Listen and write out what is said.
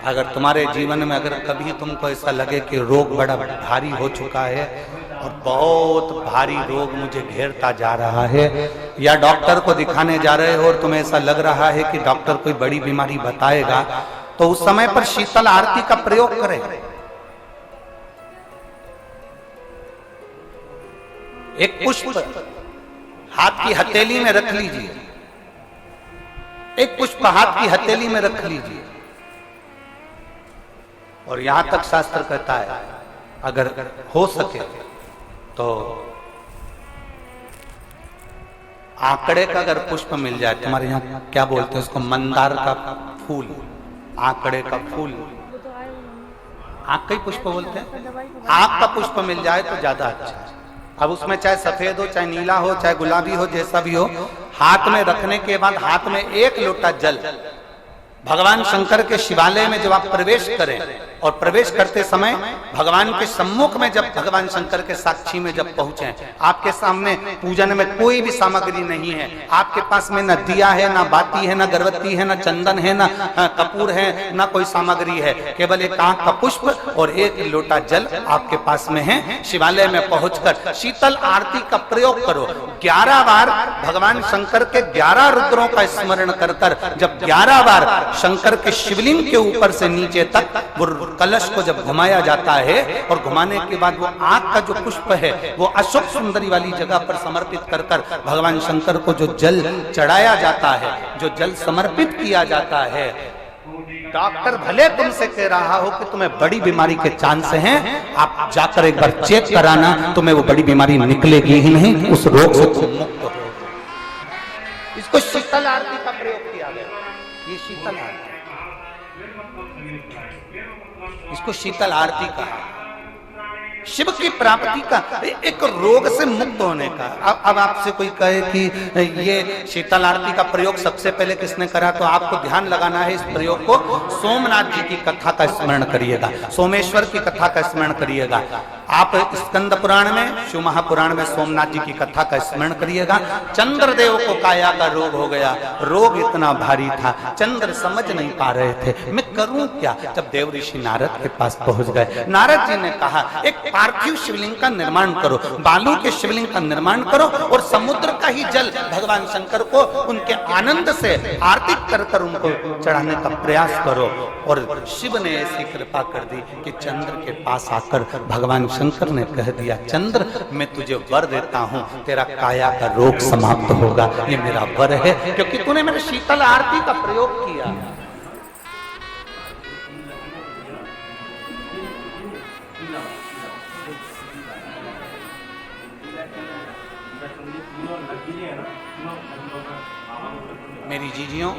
अगर तुम्हारे जीवन में अगर कभी तुमको ऐसा लगे कि रोग बड़ा भारी हो चुका है और बहुत भारी रोग मुझे घेरता जा रहा है, या डॉक्टर को दिखाने जा रहे हो और तुम्हें ऐसा लग रहा है कि डॉक्टर कोई बड़ी बीमारी बताएगा, तो उस समय पर शीतल आरती का प्रयोग करें। एक पुष्प हाथ की हथेली में रख लीजिए, एक पुष्प हाथ की हथेली में रख लीजिए, और यहां तक शास्त्र कहता है अगर हो सके तो आंकड़े का अगर पुष्प मिल जाए, तुम्हारे यहां क्या बोलते हैं उसको, मंदार का फूल, आंकड़े का फूल, आंख का ही पुष्प बोलते हैं, आंख का पुष्प मिल जाए तो ज्यादा अच्छा है। अब उसमें चाहे सफेद हो, चाहे नीला हो, चाहे गुलाबी हो, जैसा भी हो, हाथ में रखने के बाद हाथ में एक लोटा जल, भगवान शंकर के शिवालय में जब आप प्रवेश करें और प्रवेश करते समय भगवान के सम्मुख में जब भगवान शंकर के साक्षी में जब पहुंचे, आपके सामने पूजन में कोई भी सामग्री नहीं है, आपके पास में न दिया है, न बाती है, न गर्भवती है, न चंदन है, न कपूर है, न कोई सामग्री है, केवल एक आंख का पुष्प और एक लोटा जल आपके पास में है। शिवालय में पहुंचकर शीतल आरती का प्रयोग करो। 11 बार भगवान शंकर के 11 रुद्रों का स्मरण कर कर जब 11 बार शंकर के शिवलिंग के ऊपर से नीचे तक वो कलश को जब घुमाया जाता है और घुमाने के बाद वो आंख का जो पुष्प है वो अशोक सुंदरी वाली जगह पर समर्पित कर कर भगवान शंकर को जो जल चढ़ाया जाता है, जो जल समर्पित किया जाता है, डॉक्टर भले तुमसे कह रहा हो कि तुम्हें बड़ी बीमारी के चांस हैं, आप जाकर एक बार चेक कराना, तुम्हें वो बड़ी बीमारी निकलेगी ही नहीं, उस रोग से तुम मुक्त हो। इसको शीतल आरती का प्रयोग किया गया। ये शीतल आरती, इसको शीतल आरती कहा, शिव की प्राप्ति का, एक रोग से मुक्त होने का। अब आपसे कोई कहे कि ये शीतल आरती का प्रयोग सबसे पहले किसने करा, तो आपको ध्यान लगाना है इस प्रयोग को, सोमनाथ जी की कथा का स्मरण करिएगा, सोमेश्वर की कथा का स्मरण करिएगा। आप स्कंद पुराण में, शिव महापुराण में सोमनाथ जी की कथा का स्मरण करिएगा। चंद्रदेव को काया का रोग हो गया, रोग इतना भारी था, चंद्र समझ नहीं पा रहे थे मैं करूं क्या। जब देव ऋषि नारद के पास पहुंच गए, नारद जी ने कहा एक पार्थिव शिवलिंग का निर्माण करो, बालू के शिवलिंग का निर्माण करो और समुद्र का ही जल भगवान शंकर को उनके आनंद से आरती कर कर उनको चढ़ाने का प्रयास करो। और शिव ने ऐसी कृपा कर दी कि चंद्र के पास आकर भगवान शंकर ने कह दिया, चंद्र मैं तुझे वर देता हूं, तेरा काया का रोग समाप्त होगा, ये मेरा वर है क्योंकि तूने मेरे शीतल आरती का प्रयोग किया। मेरी जीजियों,